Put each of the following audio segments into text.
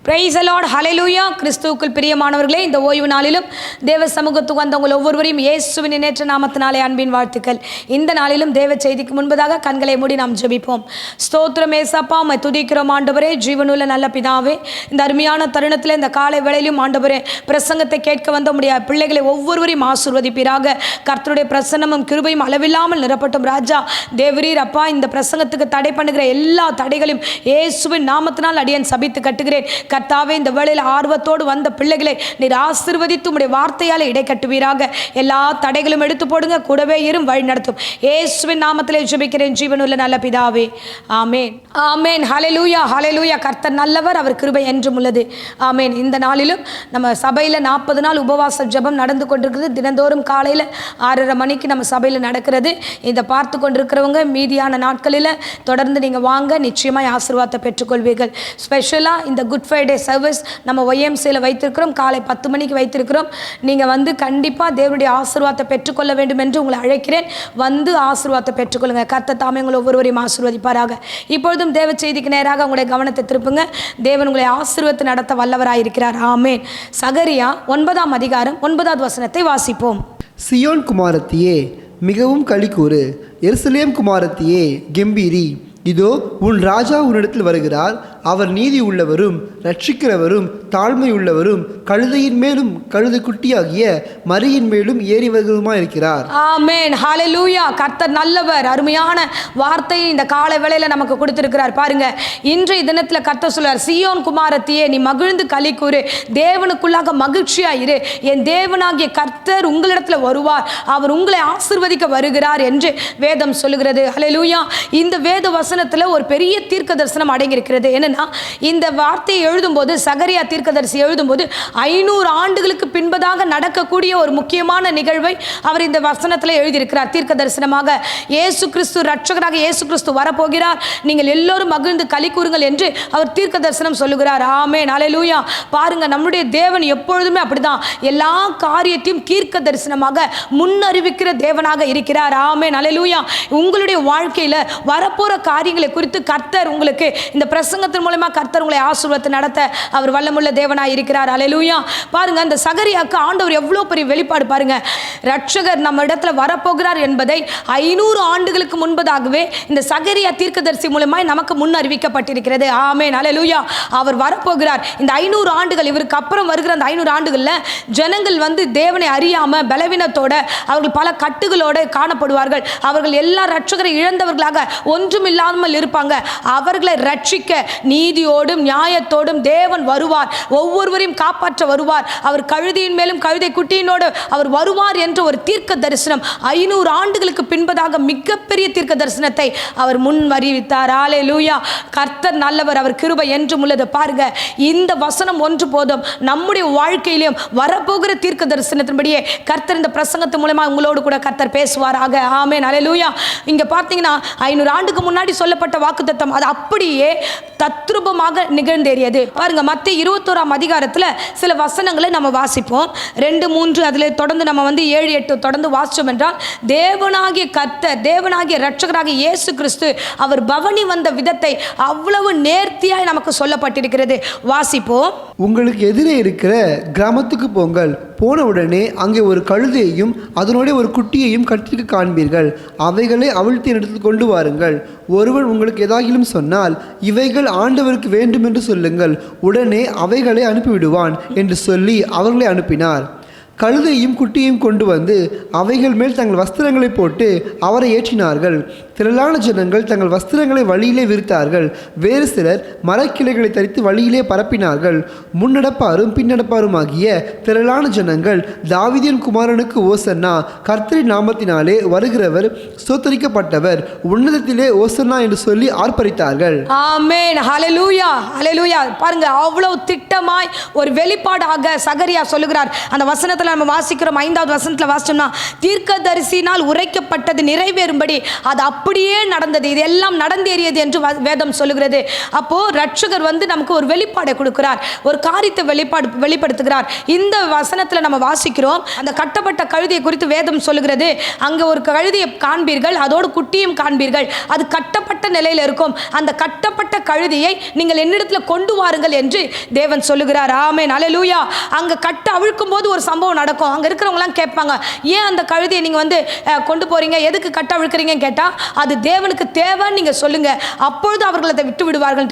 Praise the Lord, ஹல்லேலூயா. கிறிஸ்துவுக்குள் பிரியமானவர்களே, இந்த ஓய்வு நாளிலும் தேவ சமூகத்துக்கு வந்த உங்கள் ஒவ்வொருவரையும் இயேசுவின் நேற்ற நாமத்தினாலே அன்பின் வாழ்த்துக்கள். இந்த நாளிலும் தேவ செய்திக்கு முன்பதாக கண்களை மூடி நாம் ஜெபிப்போம். ஸ்தோத்திரம் ஏசப்பா, உம்மை துதிக்கிறோம் ஆண்டவரே. ஜீவனுள்ள நல்ல பிதாவே, இந்த அருமையான தருணத்தில் இந்த காலை வேளையிலும் ஆண்டவரே பிரசங்கத்தை கேட்க வந்த உம்முடைய பிள்ளைகளை ஒவ்வொருவரையும் ஆசீர்வதிப்பீராக. கர்த்தருடைய பிரசன்னமும் கிருபையும் அளவில்லாமல் நிரப்பட்டும் ராஜா. தேவரீர் அப்பா, இந்த பிரசங்கத்துக்கு தடை பண்ணுகிற எல்லா தடைகளையும் இயேசுவின் நாமத்தினால் அடியேன் சபித்து கட்டுகிறேன். கர்த்தாவே, இந்த வேளையில் ஆர்வத்தோடு வந்த பிள்ளைகளை நீர் ஆசீர்வதித்து உம்முடைய வார்த்தையால் இடை கட்டுவீராக. எல்லா தடைகளும் எடுத்து போடுங்க, கூடவே இரும், வழி நடத்தும். இயேசுவின் நாமத்திலே ஜெபிக்கிறேன் ஜீவனுள்ள நல்ல பிதாவே, ஆமேன் ஆமேன். ஹல்லேலூயா ஹல்லேலூயா. கர்த்தர் நல்லவர், அவர் கிருபை என்றும் உள்ளது. ஆமேன். இந்த நாளிலும் நம்ம சபையில் 40 நாள் உபவாச ஜெபம் நடந்து கொண்டிருக்கிறது. தினந்தோறும் காலையில் 6:30 மணிக்கு நம்ம சபையில் நடக்கிறது. இதை பார்த்து கொண்டிருக்கிறவங்க மீதியான நாட்களில் தொடர்ந்து நீங்கள் வாங்க, நிச்சயமாக ஆசீர்வாதத்தை பெற்றுக்கொள்வீர்கள். ஸ்பெஷலாக இந்த குட் ஃப்ரைடே சர்வீஸ் நம்ம YMCயில் வைத்திருக்கிறோம். காலை 10 மணிக்கு வைத்திருக்கிறோம். நீங்கள் வந்து கண்டிப்பாக தேவனுடைய ஆசீர்வாதத்தை பெற்றுக்கொள்ள வேண்டும் என்று உங்களை அழைக்கிறேன். வந்து ஆசீர்வாதத்தை பெற்றுக்கொள்ளுங்கள். கர்த்தர் தாமே உங்களை ஒவ்வொருவரையும் ஆசீர்வதிப்பாராக. இப்பொழுதும் தேவ செய்திக்கு நேராக உங்களுடைய கவனத்தை திருப்புங்க. தேவன் உங்களை ஆசீர்வாதத்தை நடத்த வல்லவராயிருக்கிறார். ஆமேன். சகரியா 9ஆம் அதிகாரம் 9வது வசனத்தை வாசிப்போம். சியோன் குமாரத்தியே, மிகவும் களிக்கூறு. எருசலேம் குமாரத்தியே, கெம்பீரி. இதோ உன் ராஜா உன்னிடத்தில் வருகிறார். அவர் நீதி உள்ளவரும் ரட்சிக்கிறவரும் தாழ்மை உள்ளவரும் கழுதையின் மேலும் கழுதை குட்டியாகிய மரியின் மேலும் ஏறி வருகிறவருமாய் இருக்கிறார். ஆமென். ஹல்லேலூயா. கர்த்தர் நல்லவர். அருமையான வார்த்தையை இந்த காலை வேளையில நமக்கு கொடுத்திருக்கிறார். பாருங்க, இன்றைய தினத்துல கர்த்தர் சொல்றார், சியோன் குமாரத்தியே, நீ மகிழ்ந்து களி கூறு, தேவனுக்குள்ளாக மகிழ்ச்சியாயிரு. என் தேவனாகிய கர்த்தர் உங்களிடத்துல வருவார், அவர் உங்களை ஆசீர்வதிக்க வருகிறார் என்று வேதம் சொல்லுகிறது. ஹல்லேலூயா. இந்த வேத வசனத்துல ஒரு பெரிய தீர்க்க தரிசனம் அடங்கியிருக்கிறது. என்னன்னா, இந்த வார்த்தையை எழுதும்போது, சகரியா தீர்க்கதரிசி எழுதும்போது 500 ஆண்டுகளுக்கு பின்பதாக நடக்கக்கூடிய ஒரு முக்கியமான நிகழ்வை அவர் இந்த வசனத்தில் எழுதியிருக்கிறார். தீர்க்க தரிசனமாக இயேசு கிறிஸ்து, ரட்சகராக இயேசு கிறிஸ்து வரப்போகிறார், நீங்கள் எல்லோரும் மகிழ்ந்து களி கூறுங்கள் என்று அவர் தீர்க்க தரிசனம் சொல்லுகிறார். ஆமென். ஹல்லேலூயா. பாருங்க, நம்முடைய தேவன் எப்பொழுதுமே அப்படிதான், எல்லா காரியத்தையும் தீர்க்க தரிசனமாக முன்னறிவிக்கிற தேவனாக இருக்கிறார். ஆமென். ஹல்லேலூயா. உங்களுடைய வாழ்க்கையில் வரப்போற காரியங்களை குறித்து கர்த்தர் உங்களுக்கு இந்த பிரசங்கத்தின் மூலமா கர்த்தர் உங்களை ஆசீர்வாதத்தை நடத்த அவர் வல்லமுள்ள தேவனாய் இருக்கிறார். ஹல்லேலூயா. பாருங்க, அந்த சகரியாக்கு ஆண்டவர் எவ்வளவு பெரிய வெளிப்பாடு பாருங்க. ரட்சகர் நம்ம இடத்துல வரப்போகிறார் என்பதை 500 ஆண்டுகளுக்கு முன்பதாகவே இந்த சகரியா தீர்க்கதரிசி மூலமாய் நமக்கு முன் அறிவிக்கப்பட்டிருக்கிறது. ஆமென். ஹல்லேலூயா. அவர் வரப்போகிறார். இந்த 500 ஆண்டுகள், இவருக்கு அப்புறம் வருகிற அந்த 500 ஆண்டுகள்ல ஜனங்கள் வந்து தேவனை அறியாம பலவீனத்தோட, அவர்கள் பல கட்டுகளோடு காணப்படுவார்கள். அவர்கள் எல்லா ரட்சகரை இழந்தவர்களாக ஒன்றும் இல்லாமல் இருப்பாங்க. அவர்களை ரட்சிக்க நீதியோடும் நியாயத்தோடும் தேவன் வருவார், ஒவ்வொருவரையும் காப்பாற்ற வருவார். அவர் கழுதையின் மேலும் கழுதை குட்டியினோடு அவர் வருவார் என்ற ஒரு தீர்க்க தரிசனம் 500 ஆண்டுகளுக்கு பின்பதாக மிகப்பெரிய தீர்க்க தரிசனத்தை அவர் முன் அறிவித்தார். ஹல்லேலூயா. கர்த்தர் நல்லவர், அவர் கிருபை என்றும் உள்ளது. பாருங்க, இந்த வசனம் ஒன்று போதும், நம்முடைய வாழ்க்கையிலும் வரப்போகிற தீர்க்க தரிசனத்தின்படியே கர்த்தர் இந்த பிரசங்கத்தின் மூலமா உங்களோடு கூட கர்த்தர் பேசுவாராக. ஆமென். ஹல்லேலூயா. இங்க பார்த்தீங்கன்னா 500 ஆண்டுக்கு முன்னாடி சொல்லப்பட்ட வாக்குத்தத்தம் அது அப்படியே தத்ரூபமாக நிகழ்ந்தேறியது. பாருங்க, மத்தேயு 21ஆம் அதிகாரத்தில் சில வசனங்களை நம்ம வாசிப்போம். 2, 3 அதில் தொடர்ந்து நம்ம 7, 8 தொடர்ந்து வாசிச்சோம் என்றால், தேவனாகிய கர்த்தர், தேவனாகிய ரட்சகராகிய இயேசு கிறிஸ்து அவர் பவனி வந்த விதத்தை அவ்வளவு நேர்த்தியாய் நமக்கு சொல்லப்பட்டிருக்கிறது. வாசிப்போம். உங்களுக்கு எதிரே இருக்கிற கிராமத்துக்கு போங்கள். போன உடனே அங்கே ஒரு கழுதையையும் அதனுடைய ஒரு குட்டியையும் கட்டிற்கு காண்பீர்கள். அவைகளை அவிழ்த்து இடத்தில் கொண்டு வாருங்கள். ஒருவன் உங்களுக்கு ஏதாகிலும் சொன்னால், இவைகள் ஆண்டவருக்கு வேண்டும் என்று சொல்லுங்கள், உடனே அவைகளை அனுப்பிவிடுவான் என்று சொல்லி அவர்களை அனுப்பினார். கழுதையும் குட்டியையும் கொண்டு வந்து அவைகள் மேல் தங்கள் வஸ்திரங்களை போட்டு அவரை ஏற்றினார்கள். திரளான ஜனங்கள் தங்கள் வஸ்திரங்களை வழியிலே விரித்தார்கள். வேறு சிலர் மரக்கிளைகளை தரித்து வழியிலே பரப்பினார்கள். முன்னடப்பாரும் பின்னடப்பாரும் ஆகிய திரளான ஜனங்கள், தாவீதின் குமாரனுக்கு ஓசன்னா, கர்த்தரின் நாமத்தினாலே வருகிறவர் ஸ்தோத்தரிக்கப்பட்டவர், உன்னதத்திலே ஓசன்னா என்று சொல்லி ஆர்ப்பரித்தார்கள். ஆமென். ஹல்லேலூயா ஹல்லேலூயா. பாருங்க, அவ்வளவு திட்டமாய் ஒரு வெளிப்பாடாக சகரியா சொல்லுகிறார். அந்த வசனத்தை நம்ம வாசிக்கிறோம். 5வது வசனத்தில் வாசிச்சோம்னா, தீர்க்கதரிசினால் உரைக்கப்பட்டது நிறைவேறும்படி அது அப்படியே நடந்தது. இதெல்லாம் நடந்தேறியது என்று வேதம் சொல்லுகிறது. அப்போ ரட்சகர் வந்து நமக்கு ஒரு வெளிப்பாடை கொடுக்கிறார், ஒரு காரியத்தை வெளிப்படுத்துகிறார். இந்த வசனத்தில் நம்ம வாசிக்கிறோம், அந்த கட்டப்பட்ட கழுதையை குறித்து வேதம் சொல்லுகிறது. அங்கே ஒரு கழுதையை காண்பீர்கள், அதோடு குட்டியும் காண்பீர்கள், அது கட்டப்பட்ட நிலையில் இருக்கும். அந்த கட்டப்பட்ட கழுதையை நீங்கள் என்னிடத்தில் கொண்டு வாருங்கள் என்று தேவன் சொல்லுகிறார். ஆமென், அல்லேலூயா. அங்கே கட்ட அவிழ்க்கும் போது ஒரு சம்பவம் நடக்கும். அங்கே இருக்கிறவங்களாம் கேட்பாங்க, ஏன் அந்த கழுதையை நீங்கள் வந்து கொண்டு போறீங்க, எதுக்கு கட்ட அவிழ்க்கிறீங்கன்னு கேட்டால், அது தேவனுக்கு தேவைன்னு நீங்கள் சொல்லுங்க, அப்பொழுது அவர்கள் அதை விட்டு விடுவார்கள்.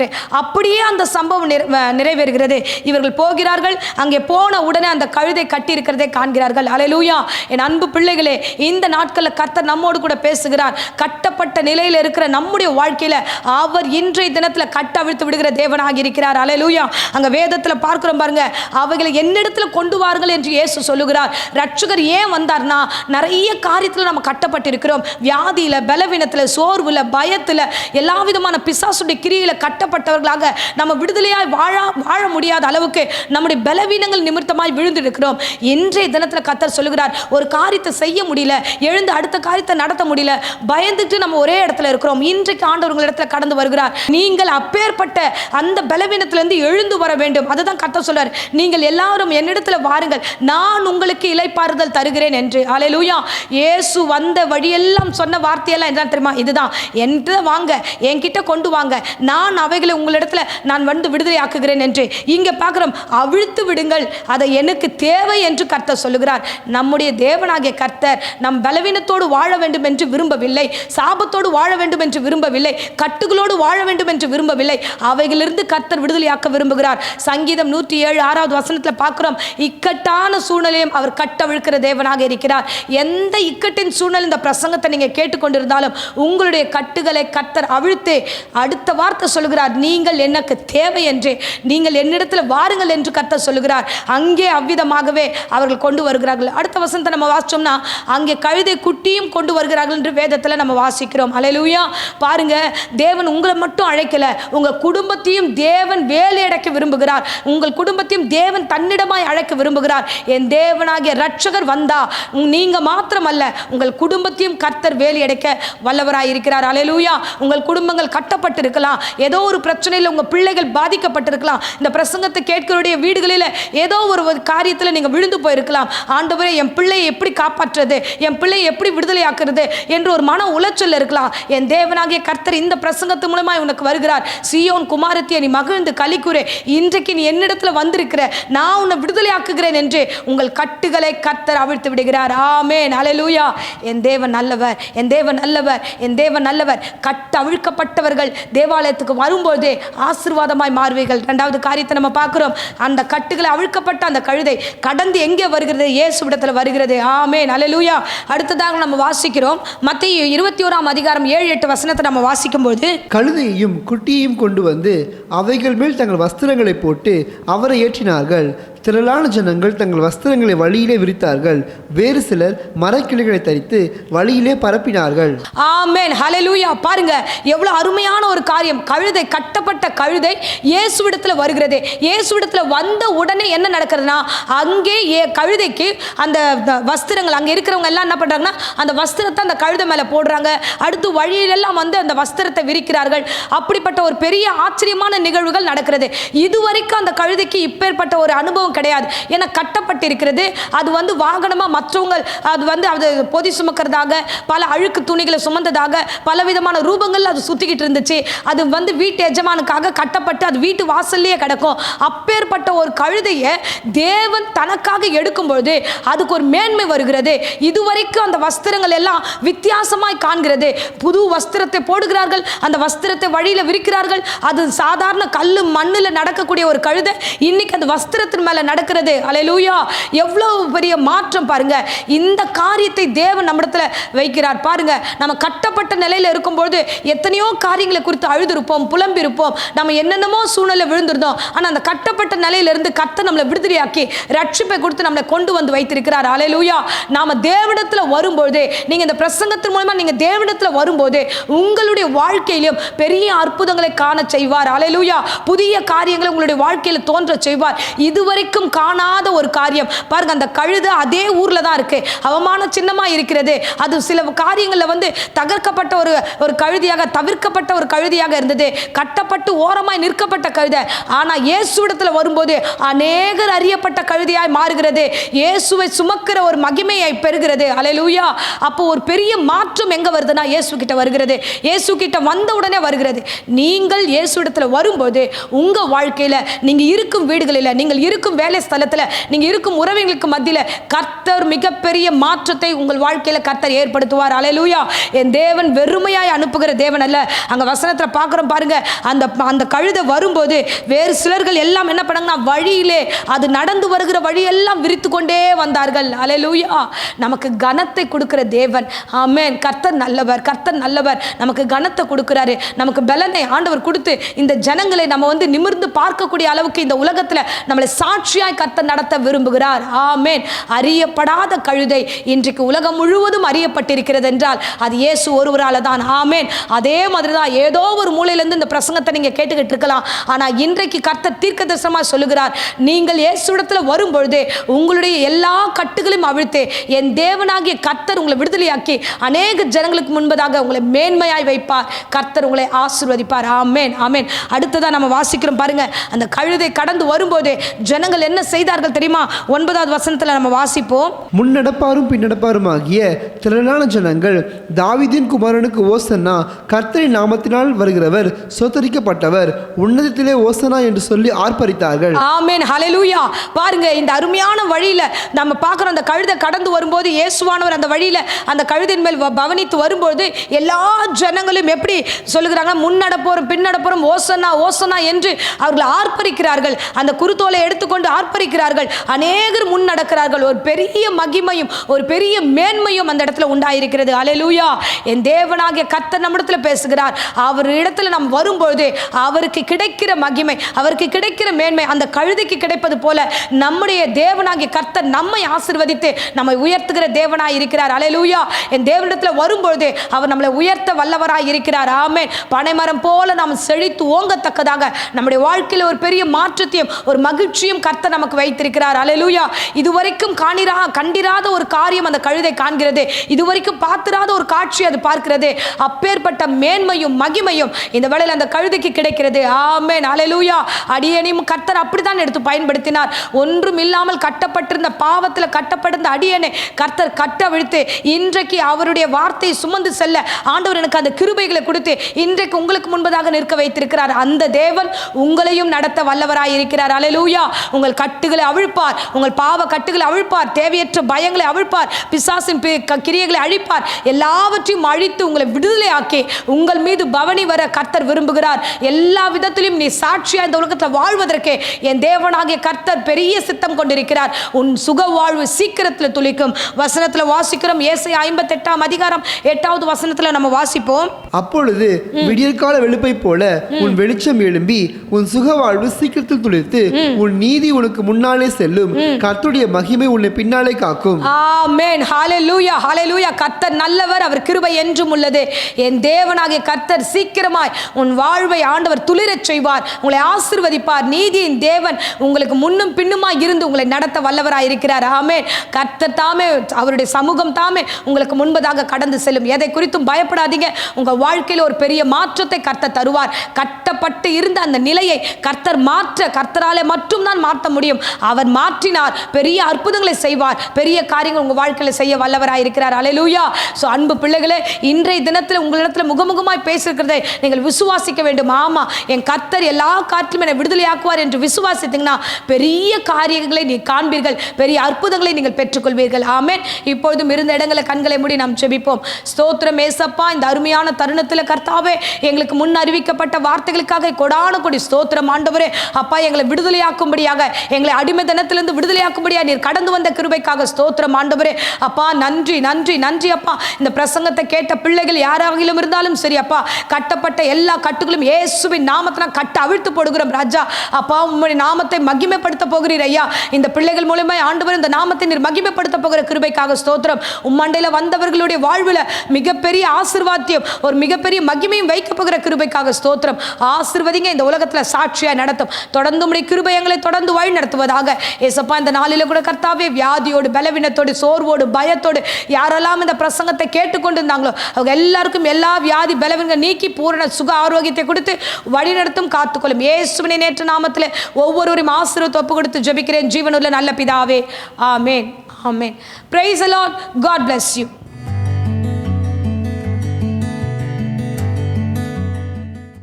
அப்படியே அந்த சம்பவம் நிறைவேறுகிறது. இவர்கள் போகிறார்கள், அங்கே போன உடனே அந்த கழுதை கட்டி இருக்கிறதை காண்கிறார்கள். அல்லேலூயா. என் அன்பு பிள்ளைகளே, இந்த நாட்களில் கர்த்தர் நம்மோடு கூட பேசுகிறார். கட்டப்பட்ட நிலையில் இருக்கிற நம்முடைய வாழ்க்கையில் அவர் இன்றைய தினத்தில் கட்ட அவிழ்த்து விடுகிற தேவனாக இருக்கிறார். அல்லேலூயா. அங்க வேதத்தில் பார்க்கிறோம் பாருங்க, அவைகளை என்னிடத்தில் கொண்டு வாருங்கள் என்று இயேசு சொல்லுகிறார். ரட்சகர் ஏன் வந்தார்னா, நிறைய காரியத்தில் நம்ம கட்டப்பட்டிருக்கிறோம். வியாதியில, பலவீனத்தில், சோர்வுல, பயத்தில், எல்லா விதமான பிசாசுடைய கிரியில கட்டப்பட்டவர்களாக நம்ம விடுதலையாய் வாழ முடியாத அளவுக்கு நம்முடைய பலவீனங்கள் நிமித்தமாய் விழுந்திருக்கிறோம். இன்றைய தினத்தில் கர்த்தர் சொல்லுகிறார், ஒரு காரியத்தை செய்ய முடியல, எழுந்து அடுத்த காரியத்தை நடத்த முடியல, பயந்துட்டு நம்ம ஒரே இடத்துல இருக்கிறோம். இன்றைக்கு ஆண்டவர் உங்களிடத்துல கடந்து வருகிறார். நீங்கள் அப்பேற்பட்ட அந்த பலவீனத்திலிருந்து எழுந்து வர வேண்டும். அதுதான் கர்த்தர் சொல்றார், நீங்கள் எல்லாரும் என்னிடத்துல வாருங்கள், நான் உங்களுக்கு இளைப்பாறுதல் தருகிறேன் என்று. அல்லேலூயா. இயேசு வந்த வழியெல்லாம் சொன்ன வார்த்தையெல்லாம் என்ன தெரியுமா? இதுதான், என்கிட்ட வாங்க, என்கிட்ட கொண்டு வாங்க, நான் அவைகளை உங்களிடத்துல நான் வந்து விடுதலை ஆக்குகிறேன் என்று. இங்க பார்க்கிறோம், அவிழ்த்து விடுங்கள், அதை எனக்கு தேவை என்று கர்த்தர் சொல்லுகிறார். நம்முடைய தேவனாகிய கர்த்தர் நம் பலவீனத்தோடு வாழ வேண்டும் என்று விரும்பவில்லை, சாபத்தோடு வாழ வேண்டும் என்று விரும்பவில்லை, கட்டுகளோடு வாழ வேண்டும் என்று விரும்பவில்லை. அவைகளிலிருந்து கர்த்தர் விடுதலையாக்க விரும்புகிறார். சங்கீதம் 107:6 வசனத்தில் பார்க்கிறோம், இக்கட்டான சூழ்நிலையும் அவர் கட்டவிழ்க்கிற தேவனாக இருக்கிறார். எந்த இக்கட்டின் சூழ்நிலை இந்த பிரசங்கத்தை நீங்க கேட்டுக்கொண்டிருந்தாலும் உங்களுடைய கட்டுகளை கர்த்தர் அவிழ்த்து அடுத்த வார்த்தை சொல்லுகிறார், நீங்கள் எனக்கு தேவை என்று, நீங்கள் என்னிடத்தில் வாருங்கள் என்று கர்த்தர் சொல்லுகிறார். அங்கே அவ்விதமாகவே அவர்கள் கொண்டு வருகிறார்கள். அடுத்த வசனத்தை நம்ம வாசிச்சோம்னா, அங்கே கழுதை குட்டியும் கொண்டு வருகிறார்கள் என்று வேதத்தில் நம்ம வாசிக்கிறோம். அல்லேலூயா. பாருங்க, தேவன் உங்களை மட்டும் அழைக்கல, உங்க குடும்பத்தையும் தேவன் வேலையடைக்க விரும்புகிறார். உங்கள் குடும்பத்தையும் தேவன் தன்னிடமாய் அழைக்க விரும்புகிறார். என் தேவனாகிய ரட்சகர் வந்தா நீங்க மாத்திரமல்ல, உங்கள் குடும்பத்தையும் கர்த்தர் வேலையடைக்க வல்லவராய் இருக்கிறார். அல்லேலூயா. உங்கள் குடும்பங்கள் கட்டப்பட்டிருக்கலாம், ஏதோ ஒரு பிரச்சனையில் உங்க பிள்ளைகள் பாதிக்கப்பட்டிருக்கலாம். இந்த பிரசங்கத்தை கேட்கிறவருடைய வீடுகளில் ஏதோ ஒரு காரியத்தில் நீங்க விழுந்து போயிருக்கலாம். ஆண்டவரே, என் பிள்ளையை எப்படி காப்பாற்றுறது, என் பிள்ளையை எப்படி விடுதலை ஆக்குறது என்று ஒரு மன உளைச்சல் இருக்கலாம். என் தேவனாகிய கர்த்தர் இந்த பிரசங்கத்து மூலமாய் உனக்கு வருகிறார். சீயோன் குமாரத்தியை நீ மகிழ்ந்து களிக்குறே, இன்றைக்கு நீ என்னிடத்தில் வந்திருக்கிற, நான் உன்னை விடுதலை ஆக்குகிறேன் என்று உங்கள் கட்டுகளை கர்த்தர் அவிழ்த்து விடுகிறார். ஆமென், அல்லேலூயா. என் தேவன் நல்லவர், என் தேவன் நல்லவர், என் தேவன் நல்லவர். கட்டு அவிழ்க்கப்பட்டவர்கள் தேவாலயத்துக்கு வரும்போதே ஆசீர்வாதமாய் மாறுவீர்கள். இரண்டாவது காரியத்தை நம்ம பார்க்கிறோம், அந்த கட்டுகளை அவிழ்க்கப்பட்ட அந்த கழுதை கடந்து எங்கே வருகிறது? இயேசுவிடத்தில் வருகிறது. ஆமென், அல்லேலூயா. அடுத்ததாக நம்ம வாசிக்கிறோம், மத்தேயு 21:7-8 வசனத்தை நம்ம வாசிக்கும்போது, கழுதையையும் குட்டியையும் கொண்டு வந்து அவைகள் மேல் தங்கள் வஸ்திரங்களை போட்டு அவரை ஏற்றினார்கள். திரளான ஜனங்கள் தங்கள் வஸ்திரங்களை வழியிலே விரித்தார்கள். வேறு சிலர் மரக்கிளைகளை தரித்து வழியிலே பரப்பினார்கள். ஆமென், ஹல்லேலூயா. பாருங்க, எவ்வளவு அருமையான ஒரு காரியம். கழுதை, கட்டப்பட்ட கழுதை இயேசுவிடத்தில் வருகிறது. இயேசுவிடத்தில் வந்த உடனே என்ன நடக்கிறதுனா, அங்கே கழுதைக்கு அந்த வஸ்திரங்கள், அங்கே இருக்கிறவங்க எல்லாம் என்ன பண்றாங்கன்னா, அந்த வஸ்திரத்தை அந்த கழுதை மேலே போடுறாங்க. அடுத்து வழியிலெல்லாம் வந்து அந்த வஸ்திரத்தை விரிக்கிறார்கள். அப்படிப்பட்ட ஒரு பெரிய ஆச்சரியமான நிகழ்வுகள் நடக்கிறது. இதுவரைக்கும் அந்த கழுதைக்கு இப்பேற்பட்ட ஒரு அனுபவம் கிடையாது. ஏன்னா கட்டப்பட்டிருக்கிறது. அது வந்து வாகனமா மற்றவங்க அது பொதி சுமக்கிறதாக, பல அழுக்கு துணிகளை சுமந்ததாக, பலவிதமான ரூபங்கள் அது சுத்திக்கிட்டு இருந்துச்சு. அது வந்து வீட்டு எஜமானுக்காக கட்டப்பட்டு அது வீட்டு வாசல்லையே கிடக்கும். அப்பேற்பட்ட ஒரு கழுதையை தேவன் தனக்காக எடுக்கும்பொழுது அதுக்கு ஒரு மேன்மை வருகிறது. இதுவரைக்கும் அந்த வஸ்திரங்கள் எல்லாம் வித்தியாசமாய் காண்கிறது. புது வஸ்திரத்தை போடுகிறார்கள், அந்த வஸ்திரத்தை வழியில விரிக்கிறார்கள். அது சாதாரண கல்லு மண்ணில் நடக்கக்கூடிய ஒரு கழுதை இன்னைக்கு அந்த வஸ்திரத்தின் மேல நடக்கிறது. அல்லேலூயா. எவ்வளவு பெரிய மாற்றம் பாருங்க. இந்த காரியத்தை தேவன் நம்மிடத்துல வைக்கிறார். பாருங்க, நம்ம கட்டப்பட்ட நிலையில இருக்கும்போது எத்தனையோ காரியங்களை குறித்து அழுதிருப்போம், புலம்பிருப்போம், நம்ம என்னென்னமோ சூழ்நிலை விழுந்திருந்தோம். ஆனா அந்த கட்டப்பட்ட நிலையிலிருந்து கர்த்தர் நம்மளை விடுதலையாக்கி ரட்சிப்பை கொடுத்து நம்மளை கொண்டு வந்து வைத்திருக்கிறார். அல்லேலூயா. நாம தேவனிடத்துல வரும்போது, நீங்க இந்த பிரசங்கத்தின் மூலமா நீங்க தேவனிடத்துல வரும்போது உங்களுடைய வாழ்க்கையிலும் பெரிய அற்புதங்களை காண செய்வார். அல்லேலூயா. புதிய காரியங்களை உங்களுடைய வாழ்க்கையில தோன்ற செய்வார். இதுவரைக்கும் இதுவரைக்கும் காணாத ஒரு காரியம் பாருங்க. அந்த கழுதை அதே ஊர்ல தான் இருக்கு, அவமான சின்னமா இருக்கிறது. அது சில காரியங்கள்ல தகர்க்கப்பட்ட ஒரு கழுதியாக, தவிர்க்கப்பட்ட ஒரு கழுதியாக இருந்தது, கட்டப்பட்டு ஓரமாய் நிற்கப்பட்ட கழுதை. ஆனா இயேசுவிடத்துல வரும்போது அநேகர் அறியப்பட்ட கழுதியாய் மாறுகிறது, இயேசுவை சுமக்கிற ஒரு மகிமையை பெறுகிறது. அல்லேலூயா. அப்போ ஒரு பெரிய மாற்றம் எங்க வருதுன்னா இயேசு கிட்ட வருகிறது. இயேசு கிட்ட வந்த உடனே வருகிறது. நீங்கள் இயேசுவிடத்துல வரும்போது உங்க வாழ்க்கையில, நீங்க இருக்கும் வீடுகளில், நீங்கள் இருக்கும் வேலை ஸ்தலத்துல, நீங்க இருக்கும் உறவுகளுக்கு மத்தியில கர்த்தர் மிகப்பெரிய மாற்றத்தை உங்கள் வாழ்க்கையில கர்த்தர் ஏற்படுத்துவார். அல்லேலூயா. என் தேவன் வெறுமையாய் அனுப்புகிற தேவன் அல்ல. அங்க வசனத்துல பார்க்கிறோம் பாருங்க, அந்த கழுதை வரும்போது வேறு சிலர்கள் எல்லாம் என்ன பண்ணாங்கன்னா வழியிலே, அது நடந்து வருகிற வழி எல்லாம் விரித்து கொண்டே வந்தார்கள். அல்லேலூயா. நமக்கு கனத்தை கொடுக்கிற தேவன். ஆமென். கர்த்தர் நல்லவர், கர்த்தர் நல்லவர். நமக்கு கனத்தை கொடுக்கிறாரு, நமக்கு பலனை ஆண்டவர் கொடுத்து இந்த ஜனங்களை நம்ம நிமிர்ந்து பார்க்கக்கூடிய அளவுக்கு இந்த உலகத்துல நம்மளை சாட்சியாய் கர்த்தர் நடத்த விரும்புகிறார். ஆமென். அறியப்படாத கழுதை இன்றைக்கு உலகம் முழுவதும் அறியப்பட்டிருக்கிறது என்றால் அது இயேசு ஒருவரால தான். ஆமென். அதே மாதிரி தான் ஏதோ ஒரு மூலையிலிருந்து இந்த பிரசங்கத்தை நீங்க கேட்டுக்கிட்டு இருக்கலாம். ஆனா இன்றைக்கு கர்த்தர் தீர்க்கதரிசனமா சொல்லுகிறார், நீங்கள் இயேசுவிடத்துல வரும்பொழுது உங்களுடைய எல்லா கட்டுகளையும் அவிழ்த்து என் தேவனாகிய கர்த்தர் உங்களை விடுதலையாக்கி அநேக ஜனங்களுக்கு முன்பதாக உங்களை மேன்மையாய் வைப்பார். கர்த்தர் உங்களை ஆசீர்வதிப்பார். ஆமென், ஆமென். அடுத்ததா நம்ம வாசிக்கிறோம் பாருங்க, அந்த கழுதை கடந்து வரும்போது ஜனங்கள் என்ன செய்தார்கள் தெரியுமா? 9வது வசனத்துல நம்ம வாசிப்போம். முன்னடப்பாரும் பின்னடப்பாரும் ஆகிய திரளான ஜனங்கள் தாவீதின் குமாரனுக்கு ஓசன்னா, கர்த்தரின் நாமத்தினால் வருகிறவர் சோத்தரிக்கப்பட்டவர், உன்னதத்திலே ஓசனா என்று சொல்லி ஆர்ப்பரித்தார்கள். ஆமென், ஹல்லேலூயா. பாருங்க, இந்த அருமையான வழியில நம்ம பார்க்கிறோம், அந்த கழுதை கடந்து வரும்போது இயேசுவானவர் அந்த வழியில அந்த கழுதையின் மேல் பவனித்து வரும்போது எல்லா ஜனங்களும் எப்படி சொல்லுகிறாங்க? முன்னடப்போரும் பின்னடப்போரும் ஓசனா ஓசனா என்று அவர்கள் ஆர்ப்பரிக்கிறார்கள். அந்த குருத்தோலை எடுத்துக்கொண்டு ஆர்ப்பரிக்கிறார்கள். அநேகர் முன் நடக்கிறார்கள். ஒரு பெரிய மகிமையும் ஒரு பெரிய மேன்மையும் அந்த இடத்துல உண்டாயிருக்கிறது. அல்லேலூயா. என் தேவனாகிய கர்த்தர் நம்மிடத்துல பேசுகிறார். அவர் இடத்துல நாம் வரும்போது அவருக்கு கிடைக்கிற மகிமை, அவருக்கு கிடைக்கிற மேன்மை அந்த கழுதைக்கு கிடைப்பது போல நம்முடைய தேவனாகிய கர்த்தர் நம்மை ஆசீர்வதித்து நம்மை உயர்த்துகிற தேவனாய் இருக்கிறார். அல்லேலூயா. என் தேவனிடத்துல வரும்போது அவர் நம்மளை உயர்த்த வல்லவராய் இருக்கிறார். ஆமென். பனைமரம் போல நாம் செழித்து ஓங்கத்தக்கதாக நம்முடைய வாழ்க்கையில் ஒரு பெரிய மாற்றத்தையும் ஒரு மகிழ்ச்சியும் கர்த்தர் நமக்கு வைத்திருக்கிறார். அல்லேலூயா. இதுவரைக்கும் கண்டிராத ஒரு காரியம் அந்த கழுதை காண்கிறது. இதுவரைக்கும் பார்த்திராத ஒரு காட்சி அது பார்க்கிறது. அப்பேற்பட்ட மேன்மையும் மகிமையும் இந்த வேளையில் அந்த கழுதைக்கு கிடைக்கிறது. ஆமென், அல்லேலூயா. அடியேனையும் கர்த்தர் அப்படித்தான் எடுத்து பயன்படுத்தினார். ஒன்றும் இல்லாமல் கட்டப்பட்டிருந்த, பாவத்தில் கட்டப்பட்டிருந்த அடியேனை கர்த்தர் கட்டவிழ்த்து இன்றைக்கு அவருடைய வார்த்தையை சுமந்து செல்ல ஆண்டவர் எனக்கு அந்த கிருபைகளை கொடுத்து இன்றைக்கு உங்களுக்கு முன்பதாக நிற்க வைத்திருக்கிறார். அந்த தேவன் உங்களையும் நடத்த வல்லவராய் இருக்கிறார். அல்லேலூயா. உங்கள் கட்டுகளை அவிழ்ப்பார், உங்கள் பாவ கட்டுகளை அவிழ்ப்பார், தேவையற்ற பயங்களை அவிழ்ப்பார், பிசாசின் கிரியைகளை அழிப்பார். எல்லாவற்றையும் அழித்து உங்களை விடுதலையாக்கி உங்கள் மீது பவனி வர கர்த்தர் விரும்புகிறார். எல்லா விதத்திலும் நீ சாட்சியா இந்த உலகத்தில் வாழ்வதற்கு என் தேவனாகிய கர்த்தர் பெரிய சித்தம் கொண்டிருக்கிறார். உன் சுக வாழ்வு சீக்கிரத்தில் துளிக்கும். வசனத்தில் வாசிக்கிறோம், ஏசாயா 58ஆம் அதிகாரம் 8வது வசனத்தில் நம்ம வாசிப்போம். அப்பொழுது விடியற்கால வெளுப்பை போல உன் வெளிச்சம் எழும்பி உன் சுக வாழ்வு சீக்கிரத்தில் துளிர்த்து உன் நீதி உனக்கு முன்னாலே செல்லும், கர்த்தருடைய மகிமை உன்னை பின்னாலே காக்கும். ஆமென், ஹல்லேலூயா, ஹல்லேலூயா. கர்த்தர் நல்லவர், அவர் கிருபை என்றும் உள்ளது. என் தேவனாகிய கர்த்தர் சீக்கிரமாய் உன் வாழ்வை ஆண்டவர் துளிரச் செய்வார், உங்களை ஆசீர்வதிப்பார். நீதியின் தேவன் உங்களுக்கு முன்னும் பின்னுமாய் இருந்து உங்களை நடத்த வல்லவராய் இருக்கிறார். ஆமென். கர்த்தர் தாமே, அவருடைய சமூகம் தாமே உங்களுக்கு முன்பதாக கடந்து செல்லும். எதை குறித்தும் பயப்படாதீங்க. உங்க வாழ்க்கையில் ஒரு பெரிய மாற்றத்தை கர்த்தர் தருவார். கட்டப்பட்டு இருந்த அந்த நிலையை கர்த்தர் மாற்ற, கர்த்தராலே மட்டும் தான் மாற்ற முடியும். அவர் மாற்றினார், பெரிய அற்புதங்களை செய்வார், பெரிய காரியங்கள் உங்க வாழ்க்கையில் செய்ய வல்லவராய் இருக்கிறார். அல்லேலூயா. சோ அன்பு பிள்ளைகளே, இன்றைய தினத்தில் உங்களிடத்தில் முகமுகமாய் பேசியிருக்கிறதை நீங்கள் விசுவாசிக்க வேண்டும். ஆமா, என் கர்த்தர் எல்லா காற்றிலும் என்னை விடுதலையாக்குவார் என்று விசுவாசித்தீங்கன்னா பெரிய காரியங்களை நீ காண்பீர்கள், பெரிய அற்புதங்களை நீங்கள் பெற்றுக்கொள்வீர்கள். ஆமென். இப்பொழுதும் இருந்த இடங்களை கண்களை மூடி நாம் ஜெபிப்போம். ஸ்தோத்திரம் ஏசப்பா, இந்த அருமையான தருணத்தில் கர்த்தாவே எங்களுக்கு முன் அறிவிக்கப்பட்ட வார்த்தைகளுக்காக கொடான கொடி ஸ்தோத்திரம் ஆண்டவரே. அப்பா, எங்களை விடுதலையாக்கும்படியாக, எங்களை அடிமைத்தனத்திலிருந்து விடுதலையாக்கும்படியாக நீர் கடந்து வந்த கிருபைக்காக ஸ்தோத்திரம் ஆண்டவரே. அப்பா, நன்றி நன்றி நன்றி அப்பா. இந்த பிரசங்கத்தை கேட்ட பிள்ளைகள் யாராகிலும் இருந்தாலும் சரி அப்பா, கட்டப்பட்ட எல்லா கட்டுகளும் இயேசுவின் நாமத்தினால் கட்ட அவிழ்த்து போடுகிறோம் ராஜா. அப்பா, உம்முடைய நாமத்தை மகிமைப்படுத்த போகிறீர் ஐயா. இந்த பிள்ளைகள் மூலமா ஆண்டவர் இந்த நாமத்தை நீர் மகிமைப்படுத்த போகிற கிருபைக்காக ஸ்தோத்திரம். உம்மண்டையில் வந்தவர்களுடைய வாழ்வில் மிகப்பெரிய ஆசீர்வாதத்தையும் ஒரு மிகப்பெரிய மகிமையும் வைக்க போகிற கிருபைக்காக ஸ்தோத்திரம். ஆசீர்வதிங்க, இந்த உலகத்தில் சாட்சியாக நடத்தும். தொடர்ந்து உம்முடைய கிருபை எங்களை தொடர்ந்து வழி நடத்துவதாக. ஏசப்பா இந்த நாளில் கூட கர்த்தாவே வியாதியோடு, பலவீனத்தோடு, சோர்வோடு, பயத்தோடு யாரெல்லாம் இந்த பிரசங்கத்தை கேட்டுக்கொண்டிருந்தாங்களோ அவங்க எல்லாருக்கும் எல்லா வியாதி பலவீனங்கள் நீக்கி பூரண சுக ஆரோக்கியத்தை கொடுத்து வழிநடத்தும், காத்துக்கொள்ளும். இயேசுவின் நேற்று நாமத்தில் ஒவ்வொருவரையும் ஆசீர்வாதத்தை ஒப்பு கொடுத்து ஜெபிக்கிறேன் ஜீவனுள்ள நல்ல பிதாவே. ஆமென். ஆமென். Praise the Lord. God bless you.